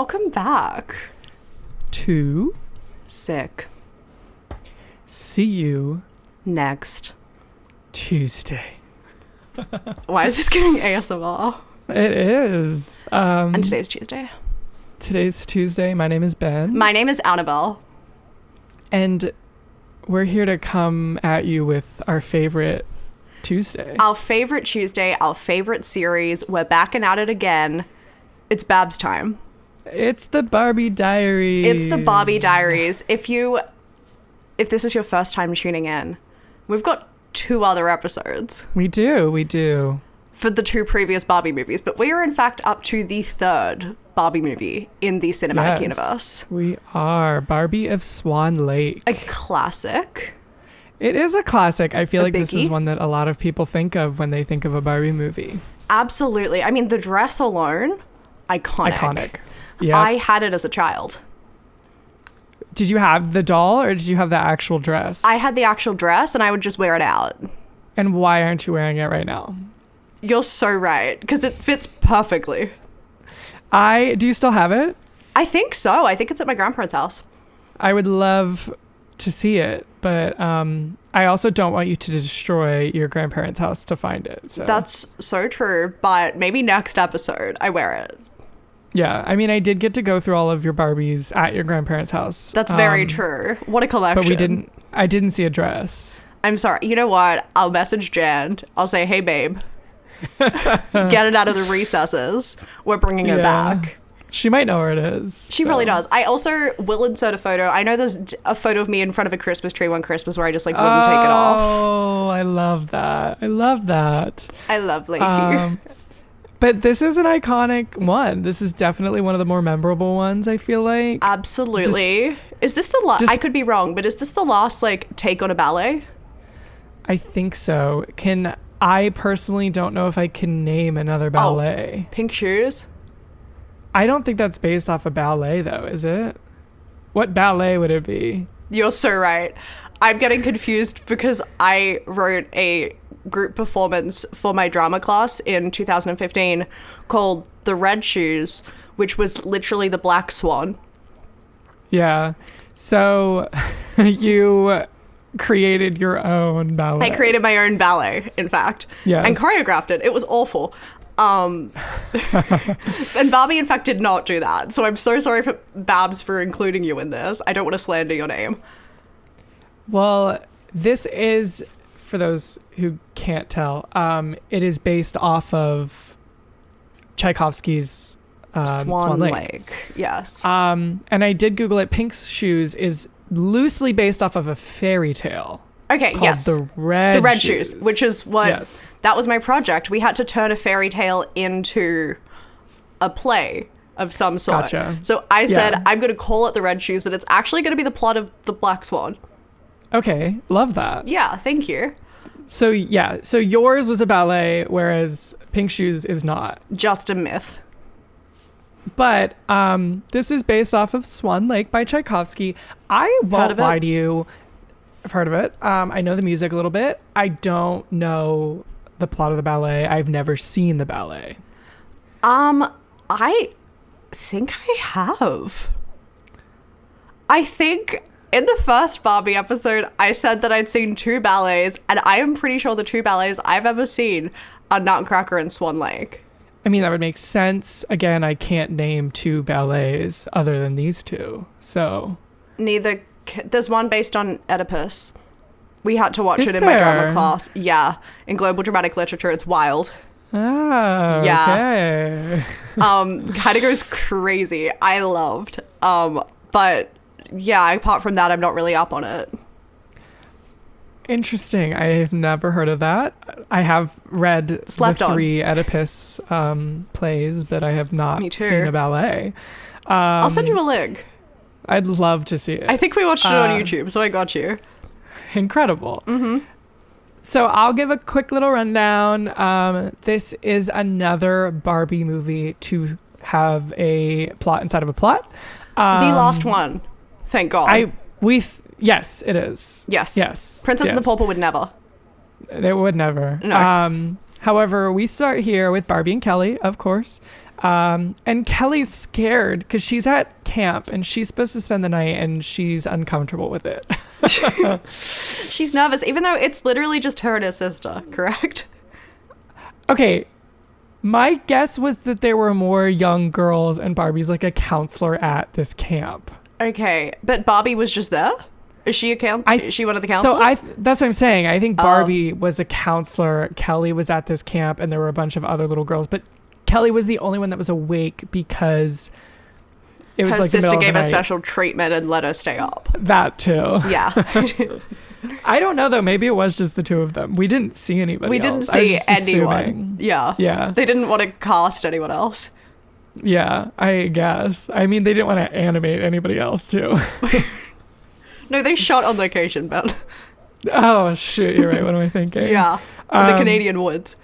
welcome back. To Sick. see you Next. Tuesday. Why is this giving ASMR? It is. And today's Tuesday. Today's Tuesday. My name is Ben. My name is Annabel. And we're here to come at you with our favorite Tuesday. Our favorite Tuesday, our favorite series. We're back and at it again. It's Babs time. It's the Barbie Diaries. It's the Barbie Diaries. If this is your first time tuning in, we've got 2 other episodes. We do. For the 2 previous Barbie movies, but we are in fact up to the 3rd Barbie movie in the cinematic universe. We are. Barbie of Swan Lake. A classic. It is a classic. I feel A like this is biggie. one that a lot of people think of when they think of a Barbie movie. Absolutely. I mean, the dress alone, iconic. Yeah. I had it as a child. Did you have the doll or did you have the actual dress? I had the actual dress and I would just wear it out. And why aren't you wearing it right now? You're so right, because it fits perfectly. Do you still have it? I think so. I think it's at my grandparents' house. I would love to see it, but I also don't want you to destroy your grandparents' house to find it. So. That's so true, but maybe next episode I wear it. Yeah, I mean, I did get to go through all of your Barbies at your grandparents' house. That's very true. What a collection. But I didn't see a dress. I'm sorry. You know what? I'll message Jan. I'll say, hey, babe. Get it out of the recesses. We're bringing it back. She might know where it is. She probably does. I also will insert a photo. I know there's a photo of me in front of a Christmas tree one Christmas where I just wouldn't take it off. Oh, I love that. I love Lakey. But this is an iconic one. This is definitely one of the more memorable ones, I feel like. Absolutely. Is this the last? I could be wrong, but is this the last take on a ballet? I think so. I personally don't know if I can name another ballet. Pink Shoes? I don't think that's based off a ballet, though, is it? What ballet would it be? You're so right. I'm getting confused because I wrote a group performance for my drama class in 2015 called The Red Shoes, which was literally the Black Swan. Yeah. So you created your own ballet. I created my own ballet, in fact. Yes. And choreographed it. It was awful. And Barbie, in fact, did not do that. So I'm so sorry for Babs for including you in this. I don't want to slander your name. Well, this is, for those who can't tell, it is based off of Tchaikovsky's Swan Lake. Yes. And I did Google it. Pink Shoes is loosely based off of a fairy tale. Okay, called yes. The Red Shoes, which is what... Yes. That was my project. We had to turn a fairy tale into a play of some sort. Gotcha. So I said, I'm going to call it The Red Shoes, but it's actually going to be the plot of The Black Swan. Okay, love that. Yeah, thank you. So yours was a ballet, whereas Pink Shoes is not. Just a myth. But this is based off of Swan Lake by Tchaikovsky. I won't lie to you. I've heard of it. I know the music a little bit. I don't know the plot of the ballet. I've never seen the ballet. I think I have. I think in the first Barbie episode, I said that I'd seen 2 ballets, and I am pretty sure the 2 ballets I've ever seen are Nutcracker and Swan Lake. I mean, that would make sense. Again, I can't name 2 ballets other than these 2. So neither. There's one based on Oedipus. We had to watch it in my drama class. Yeah, in global dramatic literature, it's wild. Ah, yeah. Okay. Kind of goes crazy. I loved. But yeah, apart from that, I'm not really up on it. Interesting. I've never heard of that. I have read the 3 Oedipus plays, but I have not seen a ballet. I'll send you a link. I'd love to see it. I think we watched it on YouTube, so I got you. Incredible. Mm-hmm. So I'll give a quick little rundown. This is another Barbie movie to have a plot inside of a plot. The last one. Thank God. Yes, it is. Yes. Princess and the Pauper would never. They would never. No. However, we start here with Barbie and Kelly, of course. And Kelly's scared because she's at camp and she's supposed to spend the night and she's uncomfortable with it. She's nervous, even though it's literally just her and her sister, correct? Okay. My guess was that there were more young girls and Barbie's like a counselor at this camp. Okay, but Barbie was just there? Is she is she one of the counselors? So that's what I'm saying. I think Barbie was a counselor. Kelly was at this camp and there were a bunch of other little girls, but Kelly was the only one that was awake because it was her like sister the middle gave of the her night. special treatment and let her stay up. That too. Yeah. I don't know though. Maybe it was just the two of them. We didn't see anybody. We didn't see anyone. Yeah. Yeah. They didn't want to cast anyone else. Yeah, I guess. I mean, they didn't want to animate anybody else too. No, they shot on location, but oh shoot, you're right. What am I thinking? yeah, in the Canadian woods.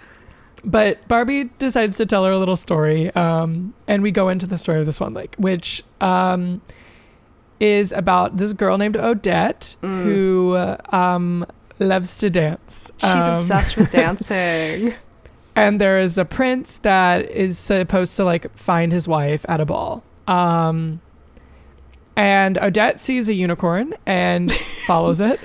But Barbie decides to tell her a little story, and we go into the story of the Swan Lake, which is about this girl named Odette who loves to dance. She's obsessed with dancing. And there is a prince that is supposed to like find his wife at a ball. And Odette sees a unicorn and follows it.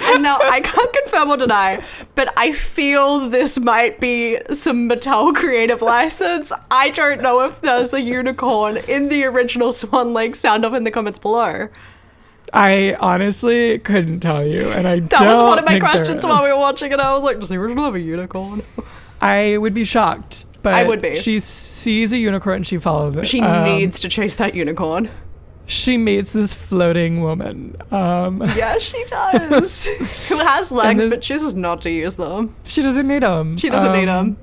And now I can't confirm or deny, but I feel this might be some Mattel creative license. I don't know if there's a unicorn in the original Swan Lake. Sound off in the comments below. I honestly couldn't tell you, and that was one of my questions while we were watching it. I was like, does the original have a unicorn? I would be shocked, but I would be. She sees a unicorn and she follows it. She needs to chase that unicorn. She meets this floating woman. Yeah, she does. Who has legs, but chooses not to use them. She doesn't need them. She doesn't need them.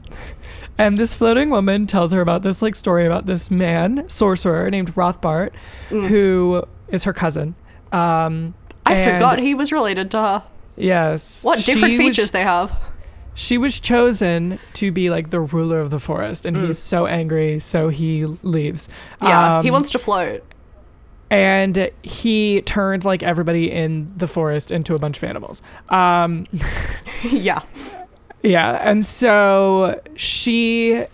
And this floating woman tells her about this like story about this man, sorcerer named Rothbart, who is her cousin. I forgot he was related to her. Yes. What different features they have. She was chosen to be like the ruler of the forest, and he's so angry, so he leaves. Yeah, he wants to float. And he turned like everybody in the forest into a bunch of animals. Yeah. Yeah. And so she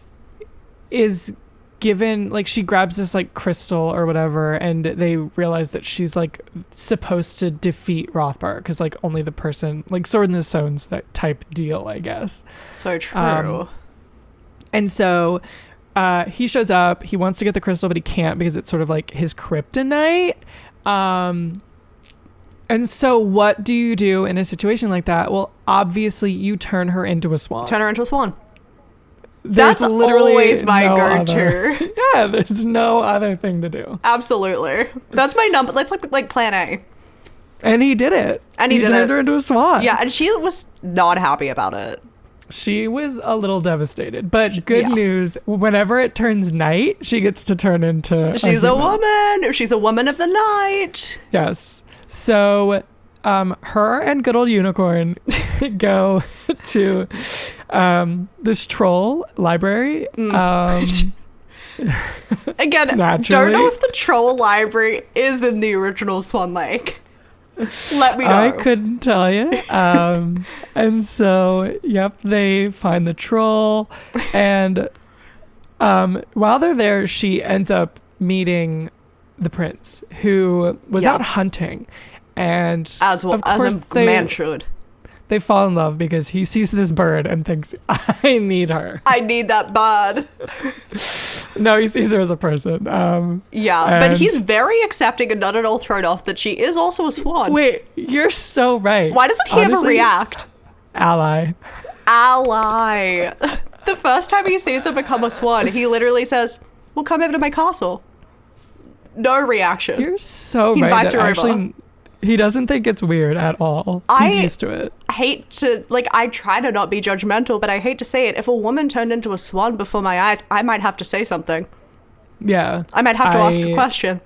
is given, like, she grabs this like crystal or whatever, and they realize that she's like supposed to defeat Rothbart because like only the person, like Sword in the Stones type deal, I guess. So true. And so he shows up, he wants to get the crystal, but he can't because it's sort of like his kryptonite. And so what do you do in a situation like that? Well, obviously you turn her into a swan. Turn her into a swan. There's That's always my go-to. Yeah, there's no other thing to do. Absolutely. That's my number. That's like plan A. And he did it. And he turned her into a swan. Yeah, and she was not happy about it. She was a little devastated, but good news, whenever it turns night, she gets to turn into She's a woman. She's a woman of the night. Yes. So her and good old unicorn go to this troll library. Again, naturally. don't know if the troll library is in the original Swan Lake. Let me know. I couldn't tell you. And so, yep, they find the troll. And while they're there, she ends up meeting the prince, who was out hunting. And as a man should. They fall in love because he sees this bird and thinks, I need her. I need that bird. No, he sees her as a person. But he's very accepting and not at all thrown off that she is also a swan. Wait, you're so right. Why doesn't he ever react? Ally. The first time he sees her become a swan, he literally says, well, come over to my castle. No reaction. You're so he right. Invites her over. He doesn't think it's weird at all. He's used to it. I hate to, I try to not be judgmental, but I hate to say it. If a woman turned into a swan before my eyes, I might have to say something. Yeah. I might have to ask a question.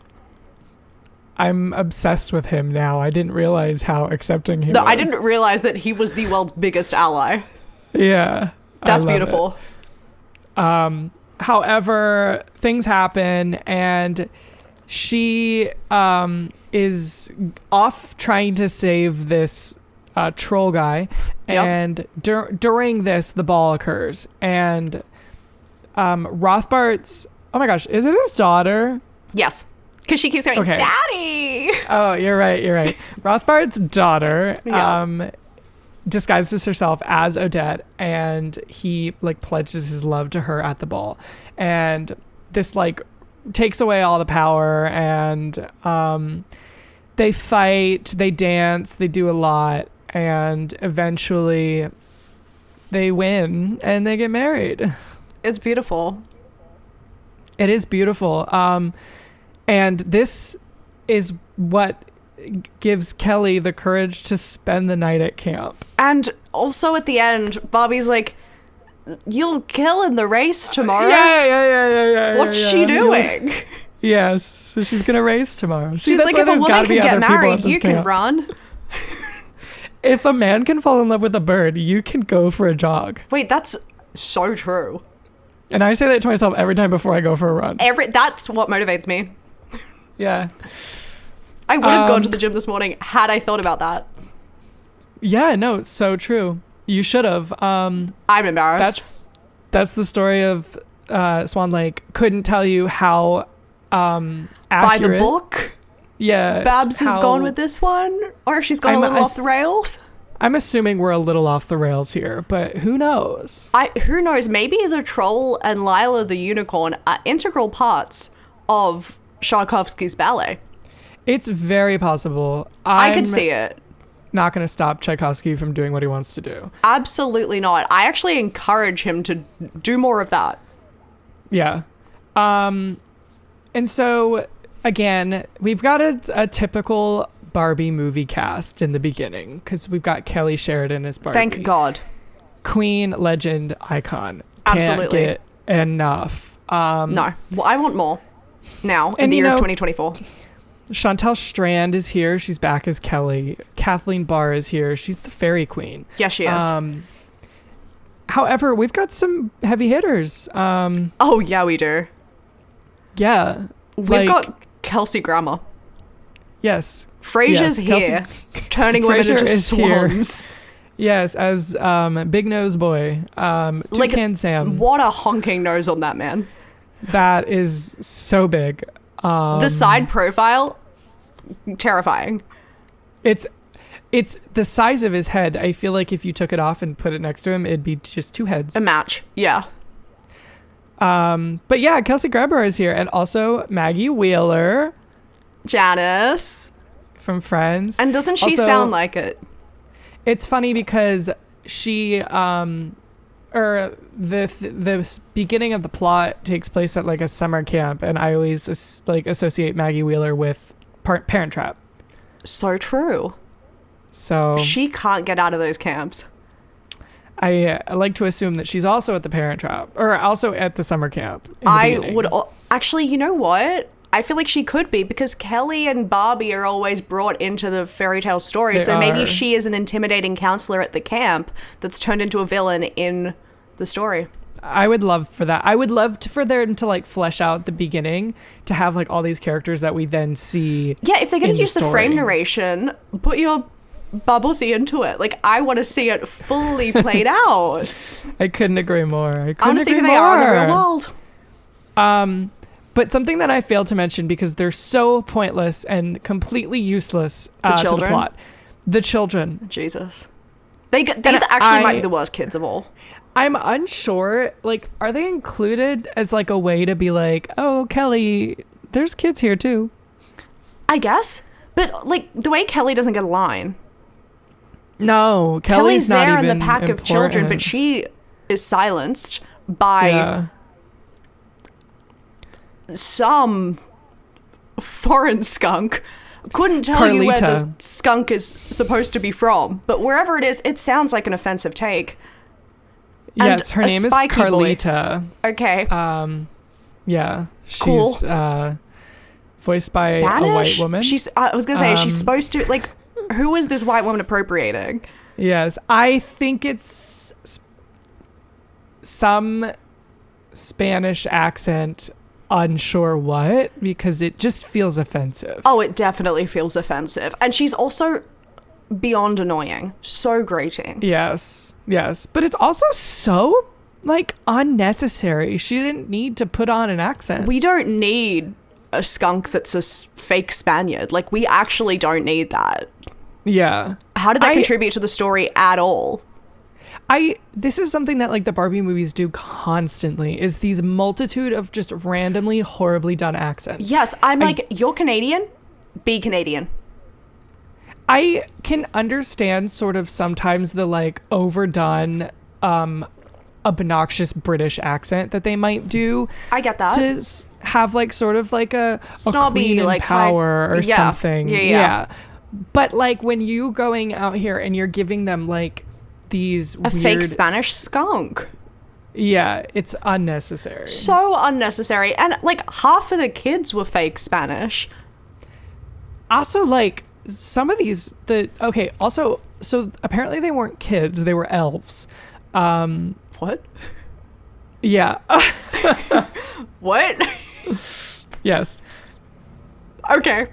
I'm obsessed with him now. I didn't realize how accepting he was. I didn't realize that he was the world's biggest ally. Yeah. That's beautiful. However, things happen, and she is off trying to save this troll guy. Yep. And during this, the ball occurs. And Rothbart's, oh my gosh, is it his daughter? Yes. Because she keeps going, Okay. Daddy! Oh, you're right. Rothbart's daughter Yeah. disguises herself as Odette, and he like pledges his love to her at the ball. And this like takes away all the power, and they fight, they dance, they do a lot, and eventually they win and they get married. It's beautiful. It is beautiful. And this is what gives Kelly the courage to spend the night at camp. And also at the end, Barbie's like, you'll kill in the race tomorrow. Yeah. What's she doing? Yes, so she's gonna race tomorrow. See, She's that's like, why if a there's woman gotta can be get other people at married, this you can camp. run. If a man can fall in love with a bird, you can go for a jog. Wait, that's so true. And I say that to myself every time before I go for a run. That's what motivates me. Yeah. I would have gone to the gym this morning had I thought about that. Yeah, no, it's so true. You should have. I'm embarrassed. That's the story of Swan Lake. Couldn't tell you how accurate. By the book, Yeah. Babs has gone with this one, or if she's gone a little off the rails. I'm assuming we're a little off the rails here, but who knows? Who knows? Maybe the troll and Lila the unicorn are integral parts of Tchaikovsky's ballet. It's very possible. I could see it. Not going to stop Tchaikovsky from doing what he wants to do. Absolutely not. I actually encourage him to do more of that. Yeah. And so, again, we've got a typical Barbie movie cast in the beginning, because we've got Kelly Sheridan as Barbie. Thank God. Queen, legend, icon. Absolutely. Can't get enough. No. Well, I want more now in the year of 2024. Chantal Strand is here. She's back as Kelly. Kathleen Barr is here. She's the fairy queen. Yes, she is. However, we've got some heavy hitters. Oh, yeah, we do. Yeah. We've got Kelsey Grammer. Yes. Frasier's here, turning women into swans. Yes, as Big Nose Boy. Toucan Sam. What a honking nose on that man. That is so big. The side profile, terrifying. It's the size of his head. I feel like if you took it off and put it next to him, it'd be just two heads. A match, yeah. But yeah, Kelsey Grammer is here, and also Maggie Wheeler, Janice from Friends. And doesn't she also sound like it? It's funny because she the beginning of the plot takes place at like a summer camp, and I always associate Maggie Wheeler with Parent Trap. So true. So she can't get out of those camps. I like to assume that she's also at the Parent Trap, or also at the summer camp. Actually, you know what? I feel like she could be, because Kelly and Barbie are always brought into the fairy tale story. So maybe she is an intimidating counselor at the camp that's turned into a villain in the story. I would love for that. I would love for them to like flesh out the beginning, to have like all these characters that we then see. Yeah, if they're going to use the frame story. narration, put your bubblesy into it. Like, I want to see it fully played out. I couldn't agree more. I want to see who they are in the real world. But something that I failed to mention, because they're so pointless and completely useless to the plot. The children. Jesus. These actually might be the worst kids of all. I'm unsure. Like, are they included as like a way to be like, oh, Kelly, there's kids here too? I guess. But like, the way Kelly doesn't get a line. No, Kelly's not there even in the pack important. of children, but she is silenced by some foreign skunk. Couldn't tell you where the skunk is supposed to be from, but wherever it is, it sounds like an offensive take. Yes, her name is Carlita. Boy. Okay. Yeah, she's cool. Voiced by Spanish? a white woman. I was gonna say, she's supposed to, like, who is this white woman appropriating? Yes, I think it's some Spanish accent. Unsure what, because it just feels offensive. Oh, it definitely feels offensive. And she's also beyond annoying. So grating. Yes. But it's also so, like, unnecessary. She didn't need to put on an accent. We don't need a skunk that's a fake Spaniard. Like, we actually don't need that. Yeah. How did that contribute to the story at all? This is something that, like, the Barbie movies do constantly, is these multitude of just randomly horribly done accents. Yes, like, you're Canadian? Be Canadian. I can understand sort of sometimes the, like, overdone, obnoxious British accent that they might do. I get that. To have, like, sort of like a snobby, queen in like, power or something. Yeah. But, like, when you going out here and you're giving them, like, these a weird fake Spanish skunk. Yeah, it's unnecessary. So unnecessary. And, like, half of the kids were fake Spanish. Also, like, some of these, also, so apparently they weren't kids, they were elves. What? Yeah. What? Yes. Okay.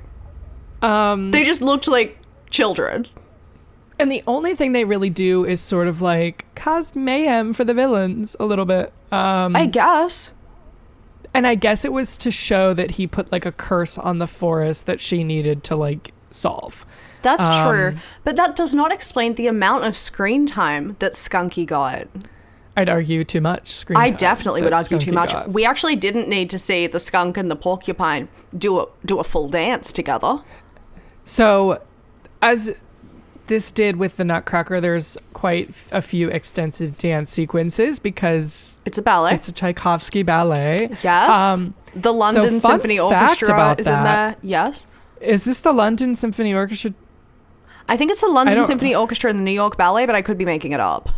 They just looked like children. And the only thing they really do is sort of, like, cause mayhem for the villains a little bit. I guess. And I guess it was to show that he put, like, a curse on the forest that she needed to, like, solve. That's true. But that does not explain the amount of screen time that Skunky got. I'd argue too much screen time. I definitely would argue too much. Got. We actually didn't need to see the skunk and the porcupine do a full dance together. So, as this did with the Nutcracker, there's quite a few extensive dance sequences because it's a ballet. It's a Tchaikovsky ballet. Yes. The London Symphony Orchestra is in there. Yes. Is this the London Symphony Orchestra? I think it's the London Symphony Orchestra and the New York Ballet, but I could be making it up.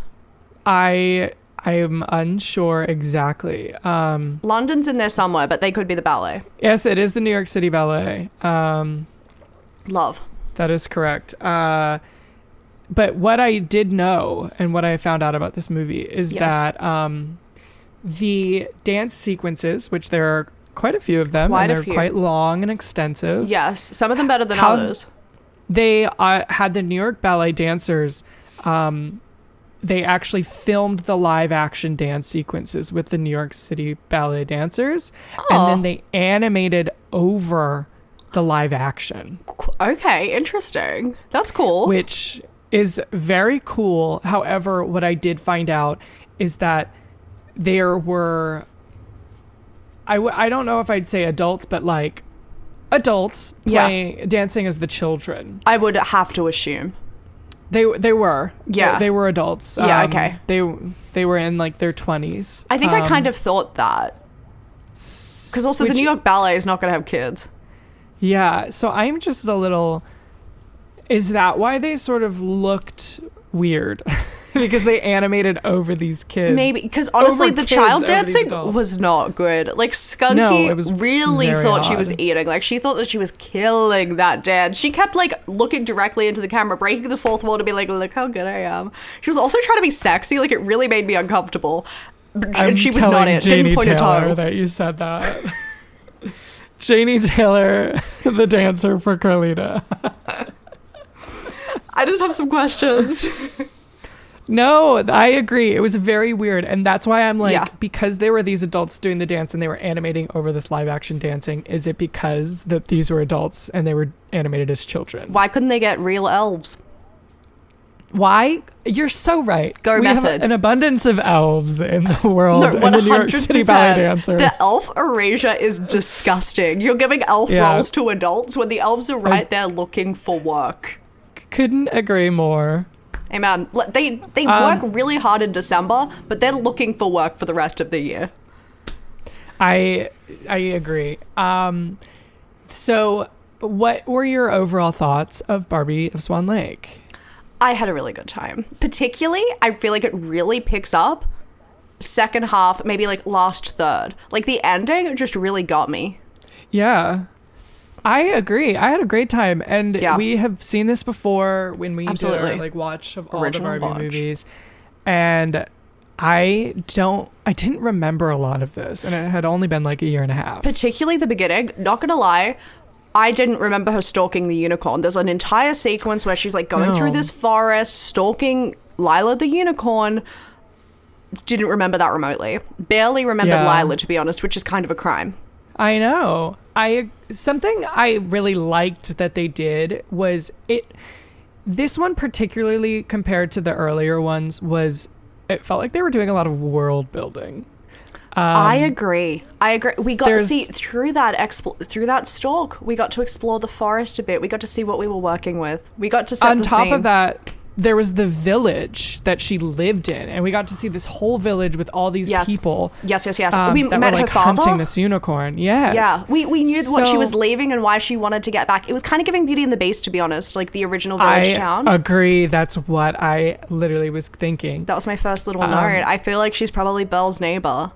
I am unsure exactly. London's in there somewhere, but they could be the ballet. Yes, it is the New York City Ballet. Love. That is correct. But what I did know and what I found out about this movie is that the dance sequences, which there are quite a few of them, and they're quite long and extensive. Yes, some of them better than others. They had the New York Ballet dancers. They actually filmed the live action dance sequences with the New York City Ballet dancers, and then they animated over the live action. Okay, interesting. That's cool. Which is very cool. However, what I did find out is that there were, I don't know if I'd say adults, but like adults dancing as the children. I would have to assume. They were. Yeah. They were adults. Yeah, okay. They were in like their 20s. I think I kind of thought that. Because also the New York Ballet is not going to have kids. Yeah, so I'm just a little... Is that why they sort of looked weird? Because they animated over these kids. Maybe, because honestly, the child dancing was not good. Like, Skunky really thought she was eating. Like, she thought that she was killing that dance. She kept, like, looking directly into the camera, breaking the fourth wall to be like, look how good I am. She was also trying to be sexy. Like, it really made me uncomfortable. And she was not it. Didn't point a toe. That you said that. Janie Taylor, the dancer for Carlita. I just have some questions. No, I agree. It was very weird. And that's why I'm like, because there were these adults doing the dance and they were animating over this live action dancing, is it because that these were adults and they were animated as children? Why couldn't they get real elves? Why? You're so right. We have an abundance of elves in the world and the New York City Ballet dancers. The elf erasure is disgusting. You're giving elf roles to adults when the elves are right there looking for work. Couldn't agree more. Hey man, they work really hard in December, but they're looking for work for the rest of the year. I agree. So what were your overall thoughts of Barbie of Swan Lake? I had a really good time. Particularly, I feel like it really picks up second half, maybe like last third. Like the ending just really got me. Yeah. I agree. I had a great time, and we have seen this before when we did our like watch of all the Barbie movies, and I didn't remember a lot of this, and it had only been like a year and a half. Particularly the beginning. Not gonna lie, I didn't remember her stalking the unicorn. There's an entire sequence where she's like going through this forest, stalking Lila the unicorn. Didn't remember that remotely. Barely remembered Lila, to be honest, which is kind of a crime. I know. Something I really liked that they did was this one particularly compared to the earlier ones it felt like they were doing a lot of world building. I agree. We got to see through that stalk. We got to explore the forest a bit. We got to see what we were working with. We got to set the scene. On top of that, there was the village that she lived in, and we got to see this whole village with all these people. Yes. We that met were, her father. Hunting this unicorn. Yes. Yeah. We knew what she was leaving and why she wanted to get back. It was kind of giving Beauty and the Beast, to be honest, like the original village town. I agree. That's what I literally was thinking. That was my first little note. I feel like she's probably Belle's neighbor.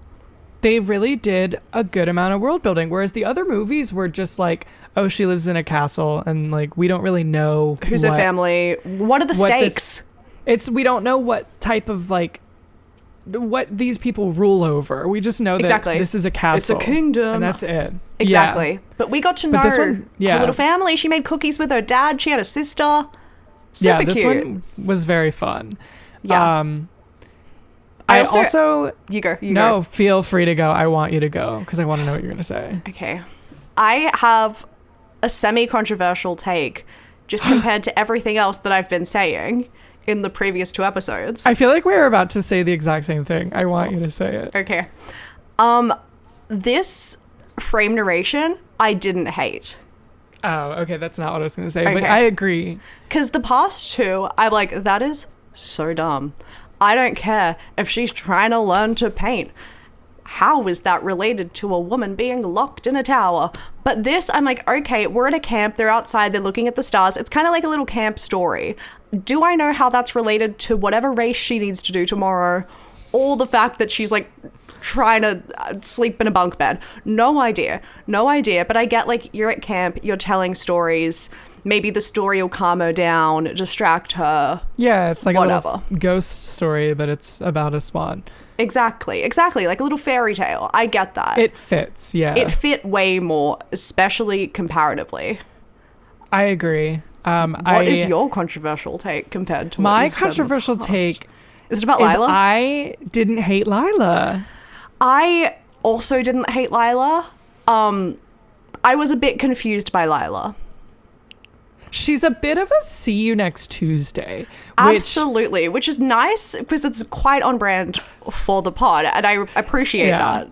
They really did a good amount of world building, whereas the other movies were just like, oh, she lives in a castle, and like we don't really know who's her family. What are the stakes? We don't know what type of like what these people rule over. We just know that this is a castle. It's a kingdom, and that's it. Exactly. Yeah. But we got to know her little family. She made cookies with her dad. She had a sister. Super this cute. One was very fun. Yeah. I also you go. No, feel free to go. I want you to go because I want to know what you're gonna say. Okay, I have a semi-controversial take, just compared to everything else that I've been saying in the previous 2 episodes. I feel like we're about to say the exact same thing. I want you to say it. Okay, this frame narration I didn't hate. Oh, okay, that's not what I was gonna say, but I agree. Because the past 2, I'm like, that is so dumb. I don't care if she's trying to learn to paint. How is that related to a woman being locked in a tower? But this, I'm like, okay, we're at a camp. They're outside. They're looking at the stars. It's kind of like a little camp story. Do I know how that's related to whatever race she needs to do tomorrow? Or the fact that she's like trying to sleep in a bunk bed? No idea. But I get like you're at camp. You're telling stories. Maybe the story will calm her down, distract her. Yeah, it's like a little ghost story, but it's about a swan. Exactly. Like a little fairy tale. I get that. It fits, yeah. It fit way more, especially comparatively. I agree. What is your controversial take compared to my controversial take? Is it about Lila? I didn't hate Lila. I also didn't hate Lila. I was a bit confused by Lila. She's a bit of a see you next Tuesday. Absolutely, which is nice because it's quite on brand for the pod, and I appreciate that.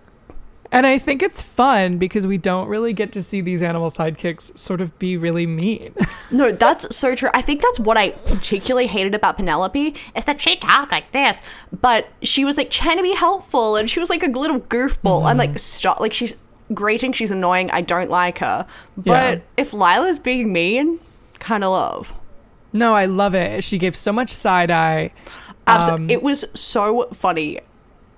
And I think it's fun because we don't really get to see these animal sidekicks sort of be really mean. No, that's so true. I think that's what I particularly hated about Penelope is that she talked like this, but she was like trying to be helpful, and she was like a little goofball. I'm like, stop. Like, she's grating, she's annoying, I don't like her. But if Lila's being mean, kind of love. No, I love it. She gave so much side eye. It was so funny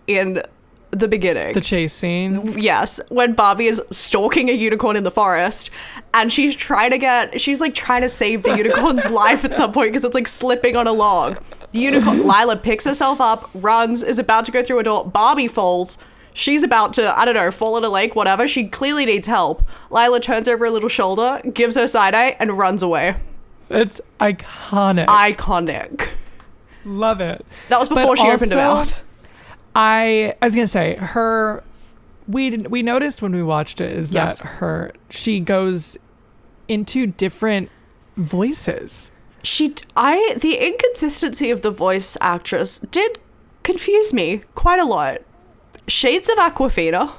in the beginning. The chase scene. Yes, when Barbie is stalking a unicorn in the forest, and she's trying to save the unicorn's life at some point because it's like slipping on a log. The unicorn, Lila picks herself up, runs, is about to go through a door. Barbie falls. She's about to, I don't know, fall in a lake, whatever. She clearly needs help. Lila turns over a little shoulder, gives her side eye, and runs away. It's iconic. Love it. That was before she opened her mouth. I was gonna say we noticed when we watched it is that she goes into different voices. The inconsistency of the voice actress did confuse me quite a lot. Shades of Aquafina.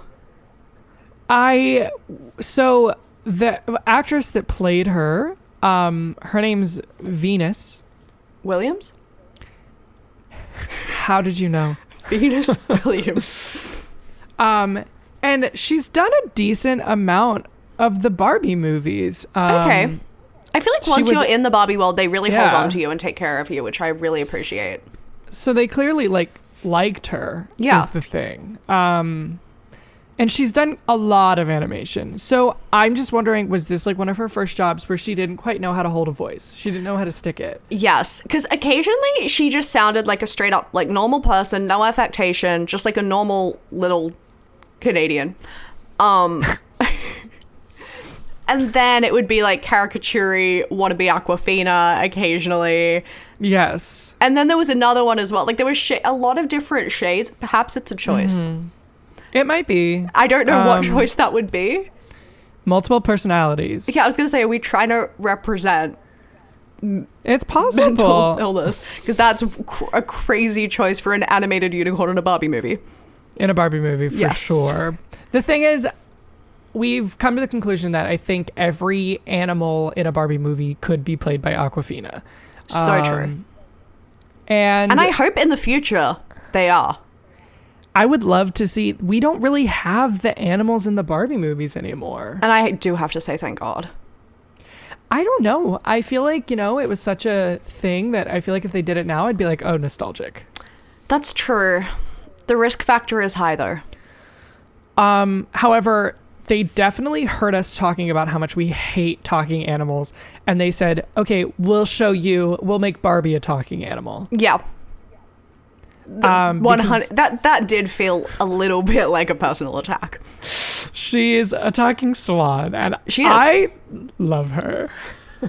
So the actress that played her, her name's Venus Williams. How did you know? Venus Williams. And she's done a decent amount of the Barbie movies. Okay. I feel like once you're in the Barbie world, they really hold on to you and take care of you, which I really appreciate. So they clearly liked her is the thing. And she's done a lot of animation. So I'm just wondering, was this like one of her first jobs where she didn't quite know how to hold a voice? She didn't know how to stick it. Yes, because occasionally she just sounded like a straight up like normal person, no affectation, just like a normal little Canadian. And then it would be like caricature wannabe Aquafina occasionally. Yes. And then there was another one as well. Like there was a lot of different shades. Perhaps it's a choice. Mm-hmm. It might be. I don't know what choice that would be. Multiple personalities. Yeah, I was going to say, are we trying to represent it's possible mental illness? Because that's a crazy choice for an animated unicorn in a Barbie movie. In a Barbie movie, for sure. The thing is, we've come to the conclusion that I think every animal in a Barbie movie could be played by Awkwafina. So true. And I hope in the future they are. I would love to see. We don't really have the animals in the Barbie movies anymore. And I do have to say thank God. I don't know. I feel like, it was such a thing that I feel like if they did it now, I'd be like, oh, nostalgic. That's true. The risk factor is high, though. However, they definitely heard us talking about how much we hate talking animals. And they said, okay, we'll make Barbie a talking animal. Yeah. 100. That did feel a little bit like a personal attack. She is a talking swan, and she is. I love her.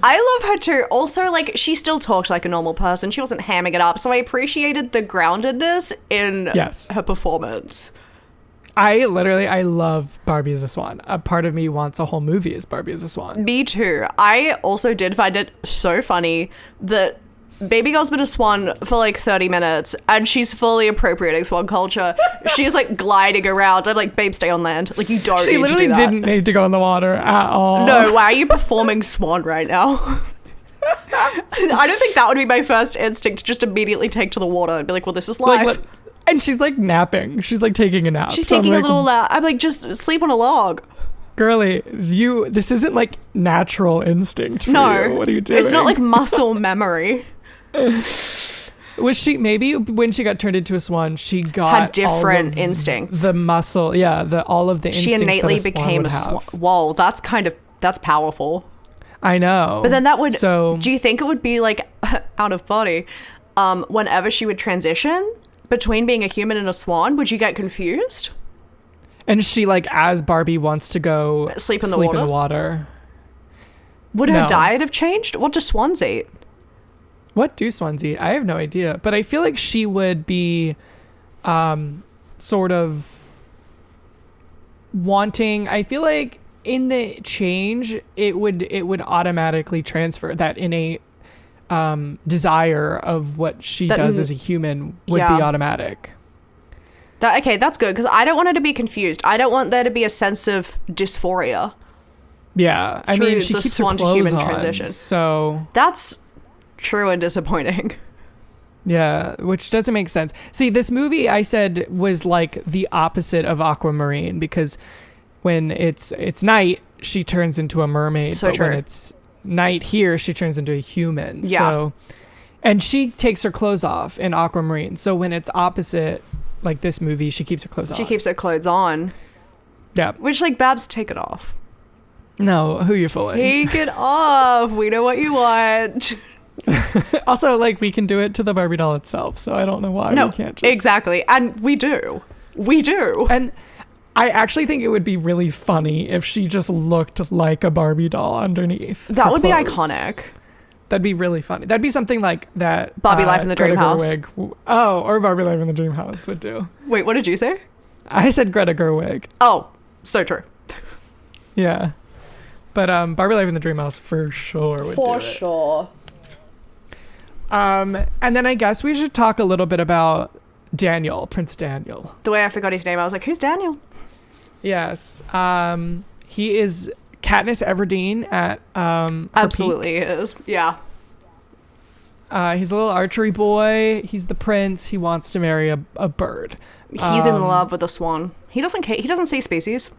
I love her too. Also, like, she still talked like a normal person. She wasn't hamming it up, so I appreciated the groundedness in her performance. I love Barbie as a Swan. A part of me wants a whole movie as Barbie as a Swan. Me too. I also did find it so funny that Baby girl's been a swan for like 30 minutes and she's fully appropriating swan culture. She's like gliding around. I'm like, babe, stay on land. Like, you don't need to do that. She literally didn't need to go in the water at all. No, why are you performing swan right now? I don't think that would be my first instinct, to just immediately take to the water and be like, well, this is life. And she's like napping. She's like taking a nap. She's taking a little nap. I'm like, just sleep on a log. Girly, this isn't like natural instinct for you. What are you doing? It's not like muscle memory. Was she, maybe when she got turned into a swan, she had different instincts. The muscle, all of the instincts. She innately became a swan. Whoa, that's powerful. I know. But then do you think it would be like out of body? Whenever she would transition between being a human and a swan, would you get confused? And she, like, as Barbie wants to go sleep in the water. Would her diet have changed? What do swans eat? What do swans eat? I have no idea. But I feel like she would be sort of wanting, I feel like in the change, it would automatically transfer that innate desire of what she does as a human would be automatic. Okay, that's good, because I don't want her to be confused. I don't want there to be a sense of dysphoria. Yeah, I mean, she keeps her clothes on, transition. So that's true and disappointing. Yeah, which doesn't make sense. See, this movie, I said, was like the opposite of Aquamarine, because when it's night, she turns into a mermaid. So but true. When it's night here, she turns into a human. Yeah. So, and she takes her clothes off in Aquamarine. So when it's opposite, like this movie, she keeps her clothes on. She keeps her clothes on. Yeah. Which, like, Babs, take it off. No, who you fooling? Take it off. We know what you want. Also, like, we can do it to the Barbie doll itself, so I don't know why we can't just... Exactly. And we do. And I actually think it would be really funny if she just looked like a Barbie doll underneath. That would be iconic. That'd be really funny. That'd be something like that. Barbie Life in the Dream House. Or Barbie Life in the Dream House would do. Wait, what did you say? I said Greta Gerwig. Oh, so true. Yeah. But Barbie Life in the Dream House for sure would do it. For sure. And then I guess we should talk a little bit about Daniel, Prince Daniel. The way I forgot his name, I was like, who's Daniel? Yes. He is Katniss Everdeen at absolutely is. Yeah. He's a little archery boy. He's the prince. He wants to marry a bird. He's in love with a swan. He doesn't care. He doesn't see species.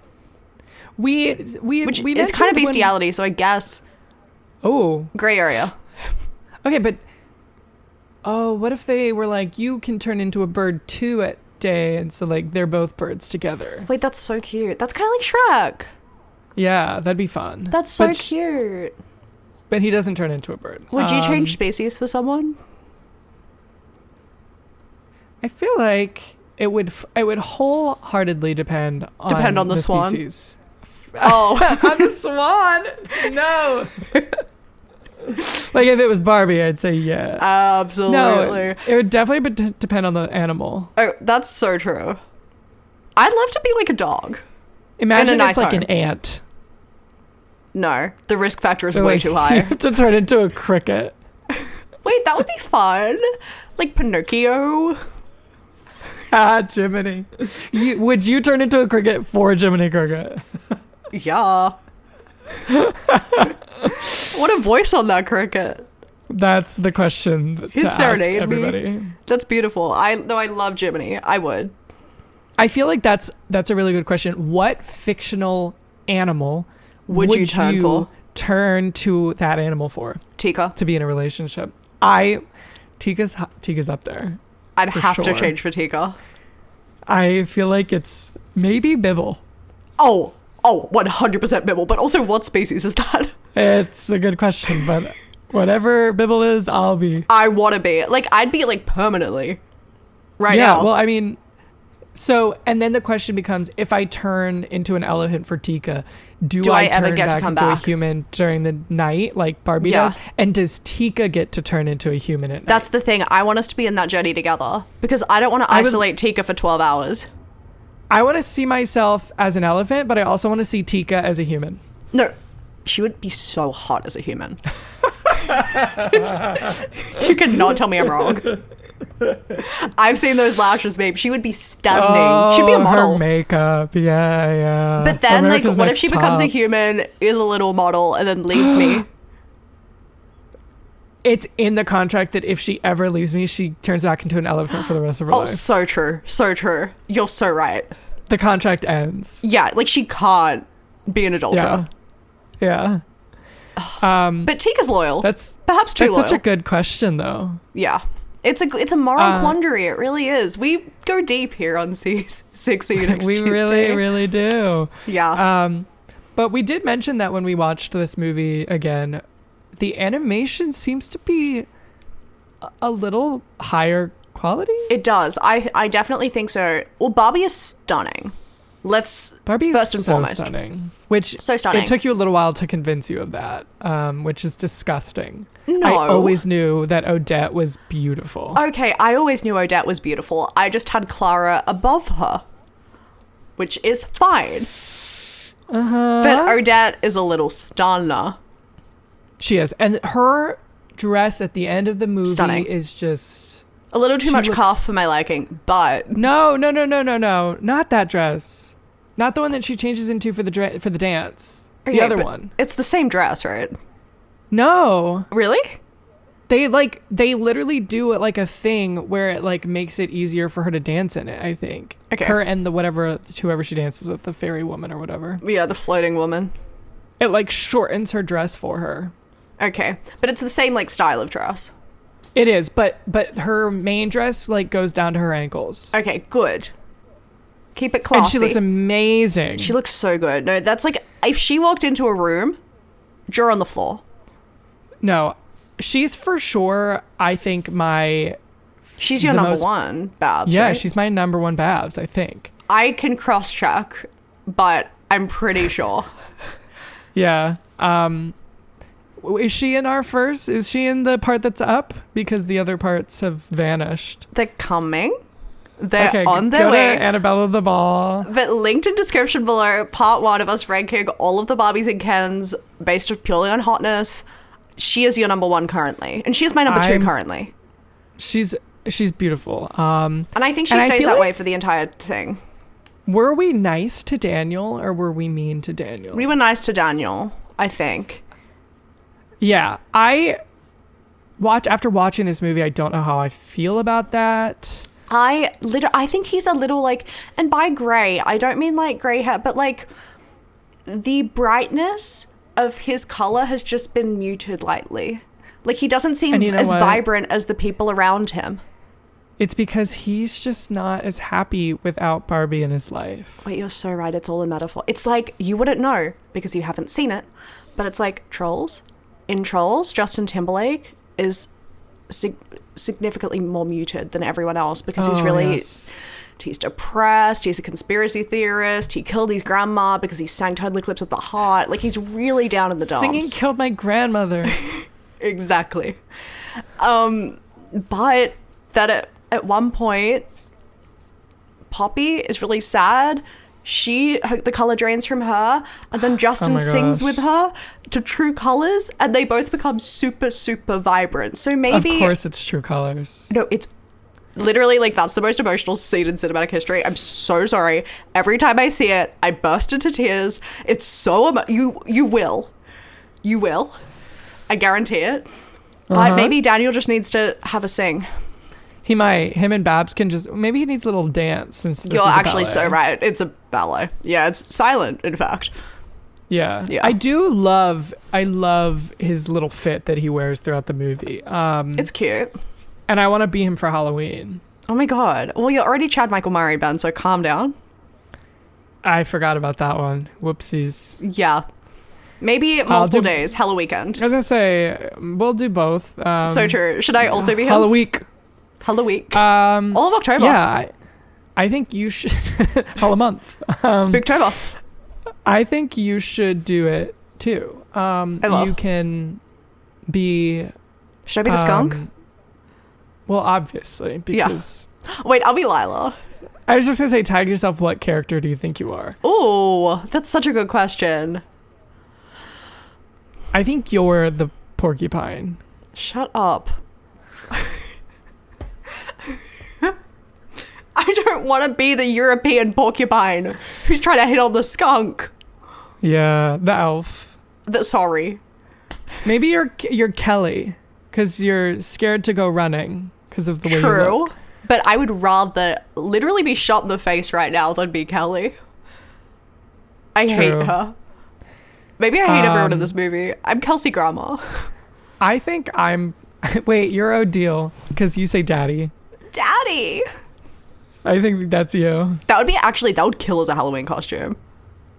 Which is kind of bestiality, so I guess. Oh. Gray area. Okay, but what if they were like, you can turn into a bird too at day, and so like they're both birds together. Wait, that's so cute. That's kind of like Shrek. Yeah, that'd be fun. That's so cute. But he doesn't turn into a bird. Would you change species for someone? I feel like it would wholeheartedly depend on the swan. Species. Oh. On the swan? No. Like, if it was Barbie, I'd say yeah. Absolutely. No, it would definitely depend on the animal. Oh, that's so true. I'd love to be like a dog. Imagine nice it's like home. an ant. No, the risk factor is They're way like, too high. You have to turn into a cricket. Wait, that would be fun. Like Pinocchio. Jiminy. Would you turn into a cricket for Jiminy Cricket? Yeah. What a voice on that cricket. That's the question to ask everybody. Me. That's beautiful. I love Jiminy. I would. I feel like that's a really good question. What fictional animal would you turn to that animal for? Tika. To be in a relationship. Tika's up there. I'd have to change for Tika. I feel like it's maybe Bibble. Oh, 100% Bibble. But also, what species is that? It's a good question, but whatever Bibble is, I'll be. I want to be. Like, I'd be, like, permanently. Right now. Yeah, well, I mean, so, and then the question becomes, if I turn into an elephant for Tika, do I ever turn get back to come into back? A human during the night, like Barbie does? And does Tika get to turn into a human at night? That's the thing. I want us to be in that journey together. Because I don't want to isolate Tika for 12 hours. I want to see myself as an elephant, but I also want to see Tika as a human. No, she would be so hot as a human. You cannot tell me I'm wrong. I've seen those lashes, babe. She would be stunning. She'd be a model. Her makeup, yeah. But then, America's what if she becomes a Top. human, is a little model, and then leaves me? It's in the contract that if she ever leaves me, she turns back into an elephant for the rest of her life. Oh, so true. So true. You're so right. The contract ends. Yeah, like she can't be an adulterer. Yeah. But Tika's loyal. That's perhaps too loyal. That's such a good question, though. Yeah. It's a moral quandary. It really is. We go deep here on C16 next We Tuesday. really do. Yeah. But we did mention that when we watched this movie again, the animation seems to be a little higher quality. It does. I definitely think so. Well, Barbie is stunning. Barbie first and so foremost. Stunning. Which so stunning. It took you a little while to convince you of that, which is disgusting. No. I always knew that Odette was beautiful. Okay, I always knew Odette was beautiful. I just had Clara above her, which is fine. But Odette is a little stunner. She is. And her dress at the end of the movie stunning. Is just... a little too much calf for my liking, but... No. Not that dress. Not the one that she changes into for the dance. Okay, the other one. It's the same dress, right? No. Really? They literally do it like a thing where it like makes it easier for her to dance in it, I think. Okay. Her and whoever she dances with, the fairy woman or whatever. Yeah, the floating woman. It like shortens her dress for her. Okay. But it's the same like style of dress. It is, but her main dress like goes down to her ankles. Okay, good. Keep it classy. And she looks amazing. She looks so good. No, that's like, if she walked into a room, jaw on the floor. No, she's for sure, I think, she's your number one, Babs, yeah, right? she's my number one Babs, I think. I can cross-check, but I'm pretty sure. Yeah. Is she in our first? Is she in the part that's up? Because the other parts have vanished. They're coming. They're on their way. To Annabel of the Ball. But linked in description below, part 1 of us ranking all of the Barbies and Kens based purely on hotness. She is your number 1 currently. And she is my number 2 currently. She's beautiful. And I think she stays that way for the entire thing. Were we nice to Daniel or were we mean to Daniel? We were nice to Daniel, I think. Yeah. After watching this movie, I don't know how I feel about that. I think he's a little like, and by grey, I don't mean like grey hair, but like the brightness of his color has just been muted lightly. Like he doesn't seem as vibrant as the people around him. It's because he's just not as happy without Barbie in his life. Wait, you're so right. It's all a metaphor. It's like, you wouldn't know because you haven't seen it, but it's like Trolls. In Trolls, Justin Timberlake is significantly more muted than everyone else because he's really he's depressed, he's a conspiracy theorist, he killed his grandma because he sang Totally Eclipse of the Heart. Like, he's really down in the dumps. Singing killed my grandmother. Exactly. But that at one point, Poppy is really sad. The color drains from her, and then Justin sings with her to True Colors, and they both become super, super vibrant. So maybe... Of course it's True Colors. No, it's literally, like, that's the most emotional scene in cinematic history. I'm so sorry. Every time I see it, I burst into tears. It's so... You will. You will. I guarantee it. But maybe Daniel just needs to have a sing. He might. Him and Babs can just... Maybe he needs a little dance since this You're is actually a ballet. so right. It's a ballet. Yeah, it's silent, in fact. Yeah. I love his little fit that he wears throughout the movie. It's cute. And I want to be him for Halloween. Oh my god. Well, you're already Chad Michael Murray, Ben, so calm down. I forgot about that one. Whoopsies. Yeah. Maybe multiple days. Hella weekend. I was going to say, we'll do both. So true. Should I also be him? Halloween. Halloween. All of October. Yeah. I think you should... Halloween. Spooktober. I think you should do it too. You can be... Should I be the skunk? Well, obviously, because... Yeah. Wait, I'll be Lila. I was just going to say, tag yourself. What character do you think you are? Oh, that's such a good question. I think you're the porcupine. Shut up. I don't want to be the European porcupine who's trying to hit on the skunk. Yeah, the elf. Sorry. Maybe you're Kelly, because you're scared to go running because of the way you True, look. But I would rather literally be shot in the face right now than be Kelly. I hate her. Maybe I hate everyone in this movie. I'm Kelsey Grammer. I think I'm... Wait, you're Odile, because you say daddy. Daddy! I think that's you. That would kill as a Halloween costume.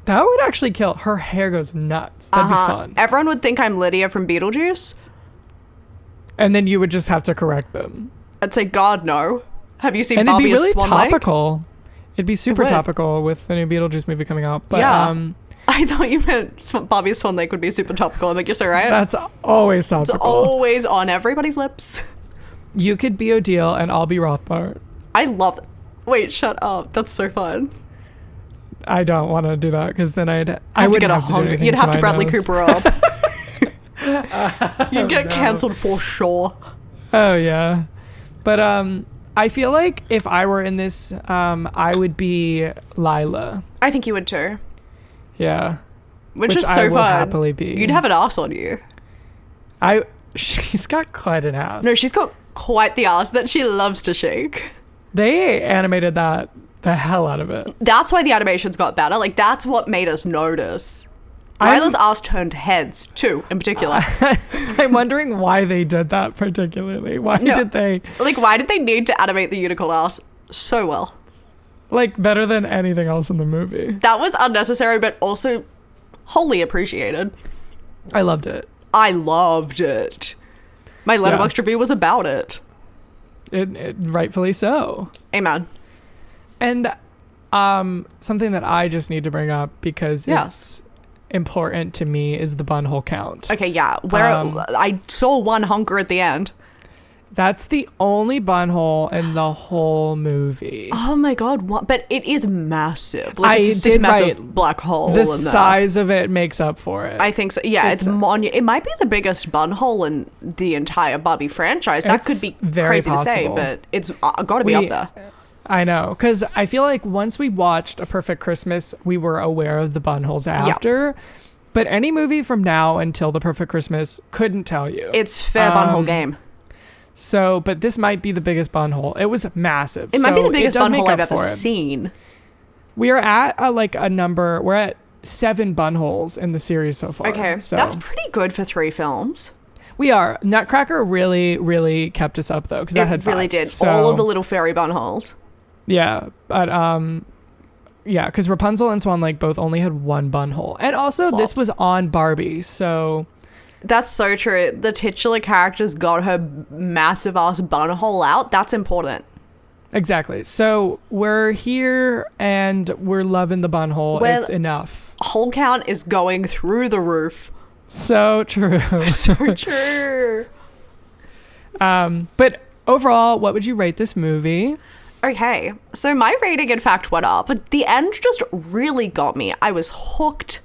That would actually kill. Her hair goes nuts. That'd be fun. Everyone would think I'm Lydia from Beetlejuice. And then you would just have to correct them. I'd say, God, no. Have you seen and Barbie of Swan Lake? Swan It'd be really topical. It'd be super topical with the new Beetlejuice movie coming out. But, yeah. I thought you meant Barbie of Swan Lake would be super topical. I'm like, you're so right. That's always topical. It's always on everybody's lips. You could be Odile and I'll be Rothbart. I love it. Wait, shut up. That's so fun. I don't want to do that because then I wouldn't have to do anything. You'd have to Bradley Cooper up. You'd get cancelled for sure. Oh, yeah. But I feel like if I were in this, I would be Lila. I think you would too. Yeah. Which is so I will fun. Happily be. You'd have an ass on you. She's got quite an ass. No, she's got quite the ass that she loves to shake. They animated the hell out of it. That's why the animations got better. Like, that's what made us notice. Lila's ass turned heads, too, in particular. I'm wondering why they did that particularly. Why did they... Like, why did they need to animate the unicorn ass so well? Like, better than anything else in the movie. That was unnecessary, but also wholly appreciated. I loved it. I loved it. My Letterboxd review was about it. It rightfully so. Amen. And something that I just need to bring up because it's important to me is the bunhole count. Okay, yeah. I saw one honker at the end. That's the only bunhole in the whole movie. Oh my god, what? But it is massive. Like, it's a massive black hole. The size of it makes up for it. I think so. Yeah, it might be the biggest bunhole in the entire Barbie franchise. That could be crazy to say, but it's got to be up there. I know, because I feel like once we watched A Perfect Christmas, we were aware of the bunholes after. Yeah. But any movie from now until The Perfect Christmas couldn't tell you. It's fair bunhole game. So, but this might be the biggest bunhole. It was massive. It might be the biggest bunhole I've ever seen. We are at a number. We're at 7 bunholes in the series so far. Okay, so that's pretty good for 3 films. We are. Nutcracker really, really kept us up though, because that had 5. It really did. So, all of the little fairy bunholes. Yeah, but because Rapunzel and Swan Lake both only had 1 bunhole, and also this was on Barbie, so. That's so true. The titular character's got her massive ass bunhole out. That's important. Exactly. So we're here and we're loving the bunhole. Well, it's enough. Hole count is going through the roof. So true. So true. But overall, what would you rate this movie? Okay, so my rating in fact went up, but the end just really got me. I was hooked.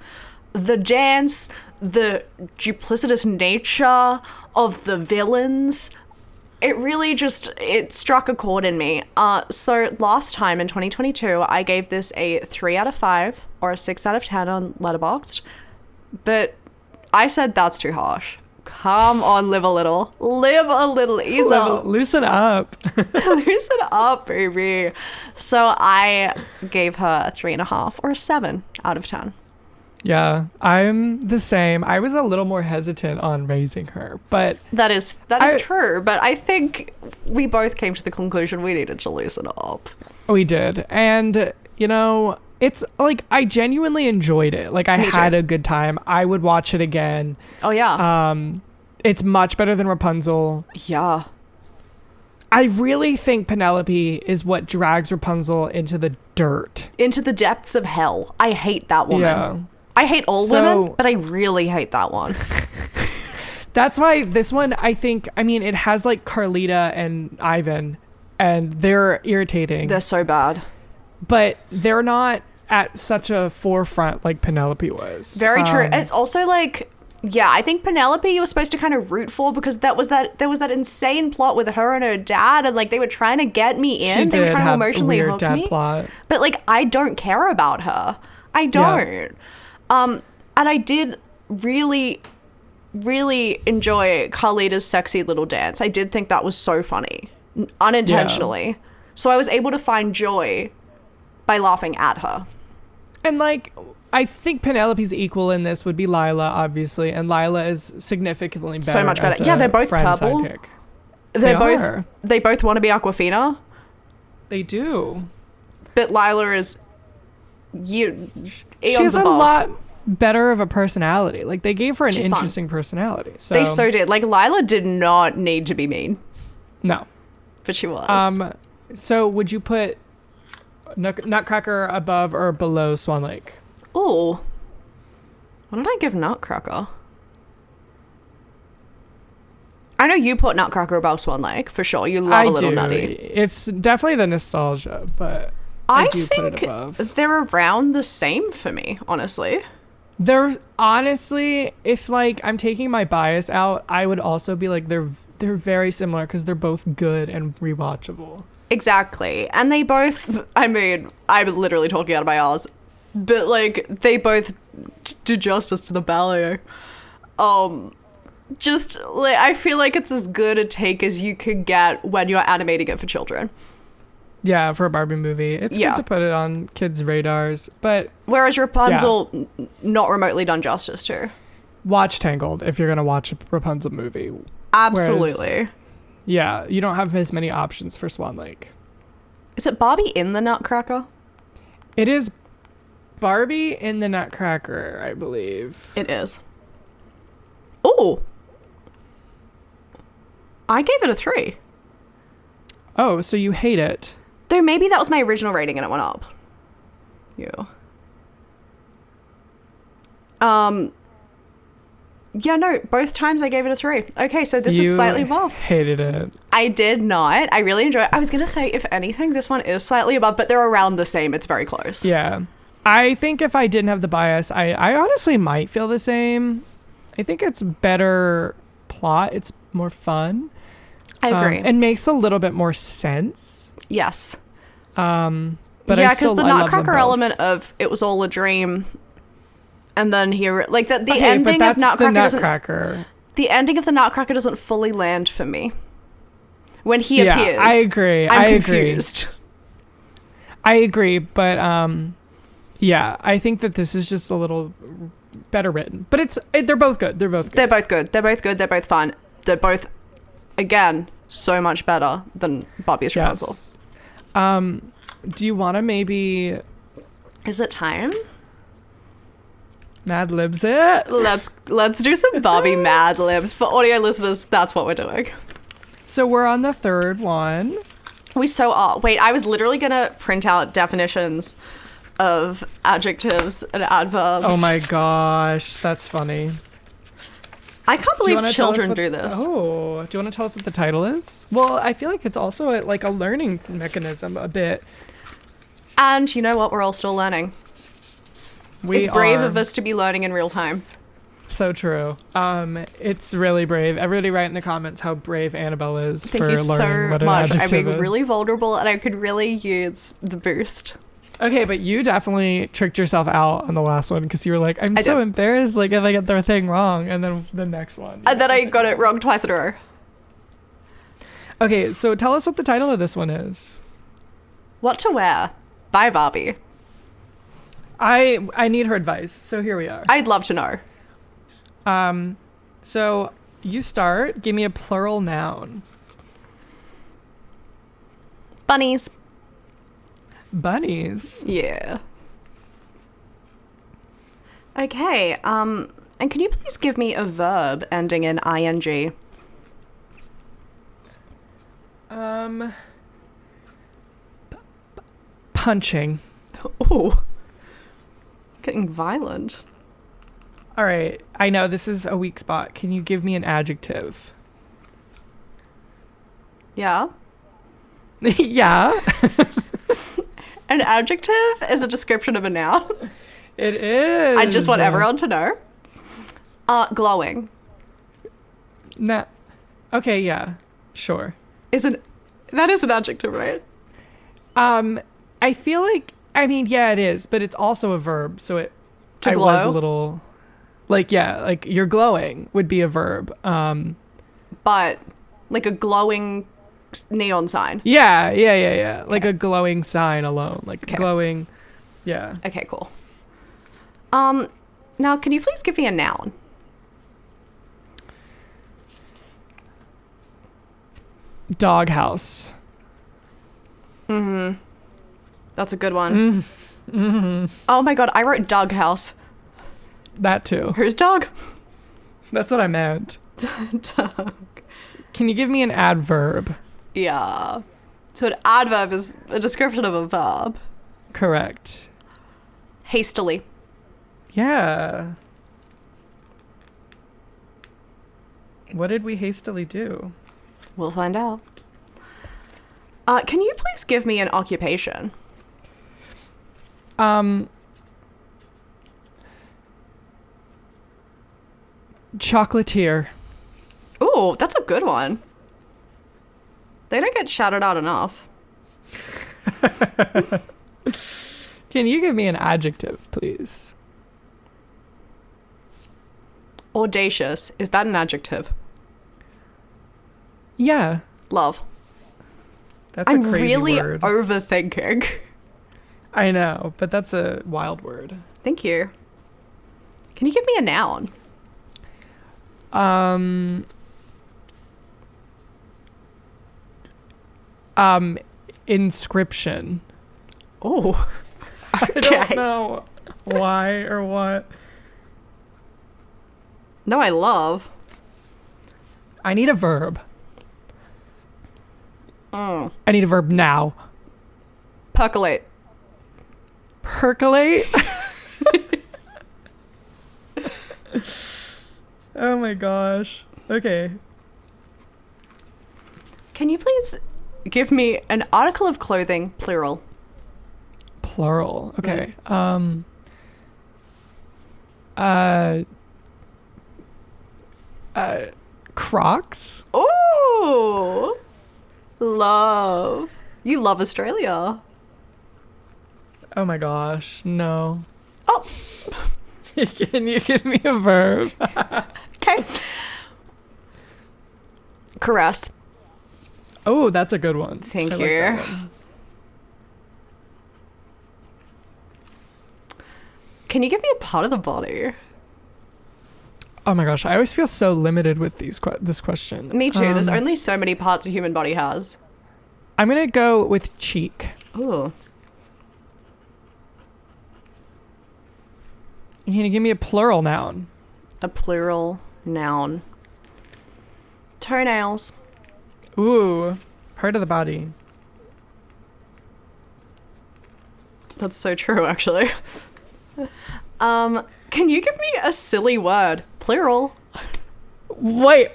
The dance, the duplicitous nature of the villains, it really just, it struck a chord in me. So last time in 2022, I gave this a 3 out of 5 or a 6 out of 10 on Letterboxd, but I said that's too harsh. Come on, live a little, ease up. Loosen up. Loosen up, baby. So I gave her a 3.5 or a 7 out of 10. Yeah, I'm the same. I was a little more hesitant on raising her, but that is true. But I think we both came to the conclusion we needed to loosen up. We did, and you know, it's like I genuinely enjoyed it. Like I had a good time. I would watch it again. Oh yeah. It's much better than Rapunzel. Yeah. I really think Penelope is what drags Rapunzel into the dirt, into the depths of hell. I hate that woman. Yeah. I hate all women, but I really hate that one. That's why this one, I think, I mean, it has like Carlita and Ivan, and they're irritating. They're so bad. But they're not at such a forefront like Penelope was. Very true. And it's also like, yeah, I think Penelope you were supposed to kind of root for because there was that insane plot with her and her dad, and like they were trying to get me in. They were trying to emotionally hook me. Plot. But like I don't care about her. I don't. Yeah. And I did really, really enjoy Carlita's sexy little dance. I did think that was so funny, unintentionally. Yeah. So I was able to find joy by laughing at her. And like, I think Penelope's equal in this would be Lila, obviously, and Lila is significantly better. So much better. Yeah, they're both purple. Sidekick. They both want to be Awkwafina. They do. But Lila is she has a lot better of a personality. Like they gave her an interesting personality. So they so did. Like Lila did not need to be mean. No, but she was. So would you put Nutcracker above or below Swan Lake? Oh, what did I give Nutcracker? I know you put Nutcracker above Swan Lake for sure. You love a little nutty. It's definitely the nostalgia, but I do put it above. They're around the same for me, honestly. They're honestly, if like I'm taking my bias out, I would also be like they're very similar because they're both good and rewatchable. Exactly. And they both, I mean, I'm literally talking out of my arse, but like they both do justice to the ballet. Just like I feel like it's as good a take as you could get when you're animating it for children. Yeah, for a Barbie movie. It's good to put it on kids' radars, but... Whereas Rapunzel, not remotely done justice to. Watch Tangled if you're going to watch a Rapunzel movie. Absolutely. Whereas, you don't have as many options for Swan Lake. Is it Barbie in the Nutcracker? It is Barbie in the Nutcracker, I believe. It is. Oh! I gave it a 3. Oh, so you hate it. Though maybe that was my original rating and it went up. Yeah, no, both times I gave it a 3. Okay, so this is slightly above. Hated it. I did not. I really enjoyed it. I was going to say, if anything, this one is slightly above, but they're around the same. It's very close. Yeah. I think if I didn't have the bias, I honestly might feel the same. I think it's better plot. It's more fun. I agree. And makes a little bit more sense. Yes. But yeah, because the Nutcracker element of it was all a dream, and then here, like the ending of Nutcracker. The ending of the Nutcracker doesn't fully land for me. When he appears, I agree. I'm confused. I agree, but yeah, I think that this is just a little better written. But they're both good. They're both good. They're both fun. They're both, again, so much better than Barbie's Rapunzel. Yes. Do you want to maybe... Is it time? Mad Libs it? Let's do some Barbie Mad Libs. For audio listeners, that's what we're doing. So we're on the third one. We so are. Wait, I was literally gonna print out definitions of adjectives and adverbs. Oh my gosh, that's funny. I can't believe children do this. Oh, do you want to tell us what the title is? Well, I feel like it's also like a learning mechanism a bit. And you know what? We're all still learning. It's brave of us to be learning in real time. So true. It's really brave. Everybody write in the comments how brave Annabel is for learning what an adjective is. I'm being really vulnerable and I could really use the boost. Okay, but you definitely tricked yourself out on the last one because you were like, I'm so embarrassed like if I get the thing wrong, and then the next one. And then I got it wrong twice in a row. Okay, so tell us what the title of this one is. What to Wear by Barbie. I need her advice, so here we are. I'd love to know. So you start. Give me a plural noun. Bunnies. Bunnies. Yeah. Okay, and can you please give me a verb ending in ing? Punching. Ooh. Getting violent. All right, I know this is a weak spot. Can you give me an adjective? Yeah. Yeah. An adjective is a description of a noun. It is. I just want everyone to know. Glowing. Nah. Okay, yeah. Sure. That is an adjective, right? I feel like, I mean, yeah, it is, but it's also a verb, so it to glow? was a little like, yeah, like you're glowing would be a verb. But like a glowing neon sign. Yeah. Like a glowing sign alone, like okay. Glowing. Yeah. Okay, cool. Now can you please give me a noun? Doghouse. Mm-hmm. That's a good one. Mm-hmm. Oh my god, I wrote dog house. That too. Whose dog? That's what I meant. Dog. Can you give me an adverb? Yeah. So an adverb is a description of a verb. Correct. Hastily. Yeah. What did we hastily do? We'll find out. Can you please give me an occupation? Chocolatier. Ooh, that's a good one. They don't get shouted out enough. Can you give me an adjective, please? Audacious. Is that an adjective? Yeah. Love. That's a crazy really word. Overthinking. I know, but that's a wild word. Thank you. Can you give me a noun? Inscription. Oh. Okay. I don't know why or what. No, I love. I need a verb. I need a verb now. Percolate. Percolate? Oh my gosh. Okay. Can you please give me an article of clothing, plural? Plural. Okay. Crocs? Oh, love. You love Australia. Oh my gosh. No. Oh. Can you give me a verb? Okay. Caress. Oh, that's a good one. Thank you. Like that one. Can you give me a part of the body? Oh my gosh, I always feel so limited with this question. Me too. There's only so many parts a human body has. I'm gonna go with cheek. Ooh. Can you give me a plural noun? A plural noun. Toenails. Ooh, part of the body. That's so true, actually. Can you give me a silly word? Plural. Wait.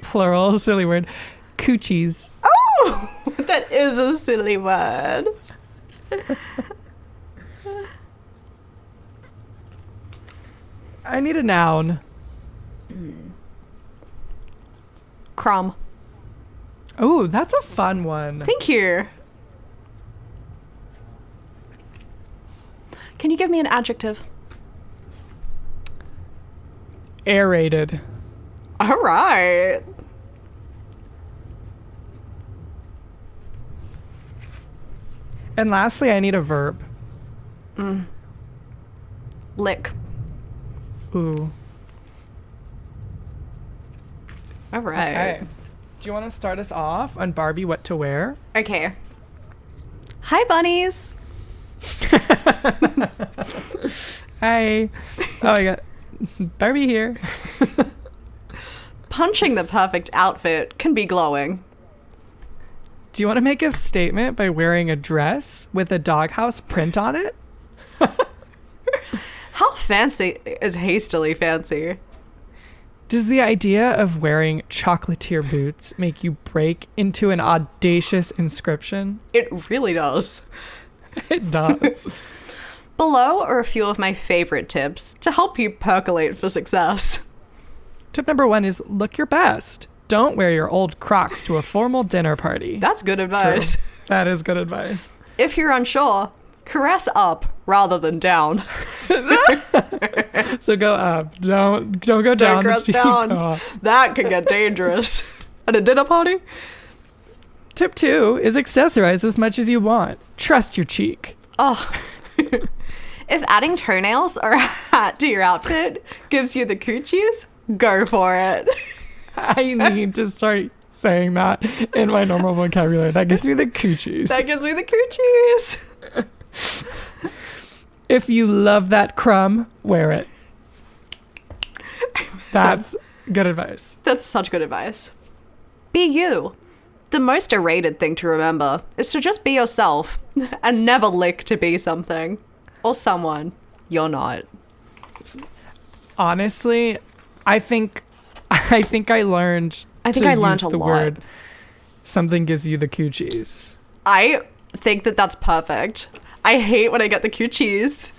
Plural, silly word. Coochies. Oh, that is a silly word. I need a noun. Crumb. Oh, that's a fun one. Thank you. Can you give me an adjective? Aerated. All right. And lastly, I need a verb. Lick. Ooh. All right. Okay. Do you want to start us off on Barbie What to Wear? Okay. Hi, bunnies. Hi. Oh my god. Barbie here. Punching the perfect outfit can be glowing. Do you want to make a statement by wearing a dress with a doghouse print on it? How fancy is hastily fancy? Does the idea of wearing chocolatier boots make you break into an audacious inscription? It really does. It does. Below are a few of my favorite tips to help you percolate for success. Tip number 1 is look your best. Don't wear your old Crocs to a formal dinner party. That's good advice. True. That is good advice. If you're unsure, caress up rather than down. So go up. Don't go down. Don't caress down. That could get dangerous. At a dinner party? Tip 2 is accessorize as much as you want. Trust your cheek. Oh. If adding toenails or a hat to your outfit gives you the coochies, go for it. I need to start saying that in my normal vocabulary. That gives me the coochies. That gives me the coochies. If you love that crumb, wear it. That's good advice. That's such good advice. Be you. The most rated thing to remember is to just be yourself and never lick to be something or someone you're not. Honestly, I think I learned I use learned a the lot. word something gives you the coochies. I think that that's perfect. I hate when I get the coochies,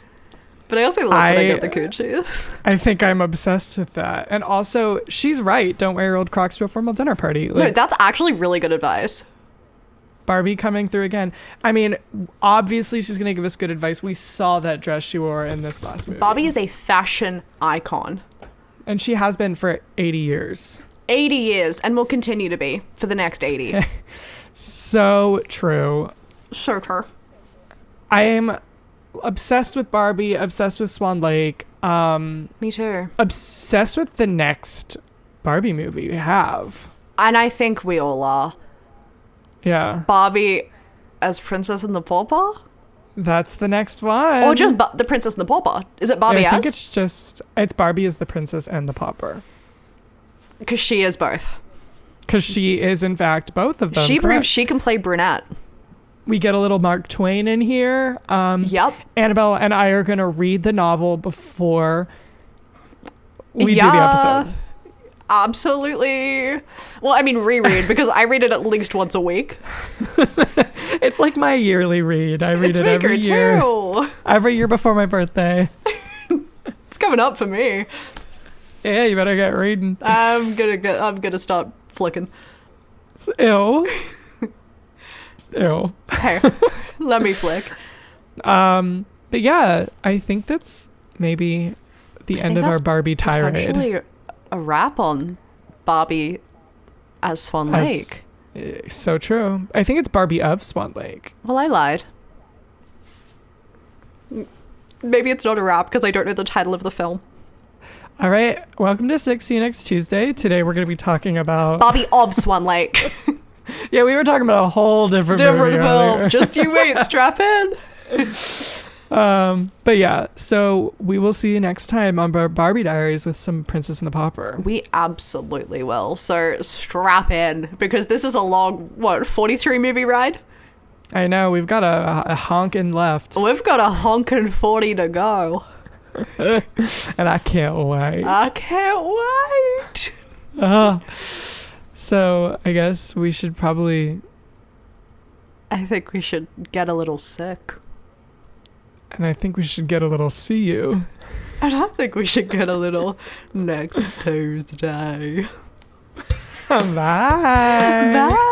but I also love when I get the coochies. I think I'm obsessed with that. And also, she's right. Don't wear your old Crocs to a formal dinner party. Like, No, that's actually really good advice. Barbie coming through again. I mean, obviously she's going to give us good advice. We saw that dress she wore in this last movie. Barbie is a fashion icon. And she has been for 80 years. 80 years and will continue to be for the next 80. So true. So true. I am obsessed with Barbie, obsessed with Swan Lake. Me too. Obsessed with the next Barbie movie we have. And I think we all are. Yeah. Barbie as Princess and the Pauper? That's the next one. Or just the Princess and the Pauper? Is it Barbie I think as? it's Barbie as the princess and the pauper. Because she is both. Because she is, in fact, both of them. She correct? proves she can play brunette. We get a little Mark Twain in here. Yep. Annabelle and I are going to read the novel before we do the episode. Absolutely. Well, I mean, reread, because I read it at least once a week. It's like my yearly read. I read It's it every Maker year. too. Every year before my birthday. It's coming up for me. Yeah, you better get reading. I'm gonna start flicking. Ew. Ew. Hey, let me flick. But yeah, I think that's maybe the end of our Barbie tirade. Actually, a wrap on Barbie as Swan Lake. So true. I think it's Barbie of Swan Lake. Well, I lied. Maybe it's not a wrap because I don't know the title of the film. All right. Welcome to Six. See you next Tuesday. Today we're going to be talking about Barbie of Swan Lake. Yeah, we were talking about a whole different movie film. earlier. Just you wait. Strap in. But yeah, so we will see you next time on Barbie Diaries with some Princess and the Pauper. We absolutely will. So strap in because this is a long, 43 movie ride? I know, we've got a honkin' left. We've got a honkin' 40 to go. And I can't wait. I can't wait. So I guess we should probably... I think we should get a little sick. And I think we should get a little see you. And I think we should get a little next Tuesday. Bye. Bye.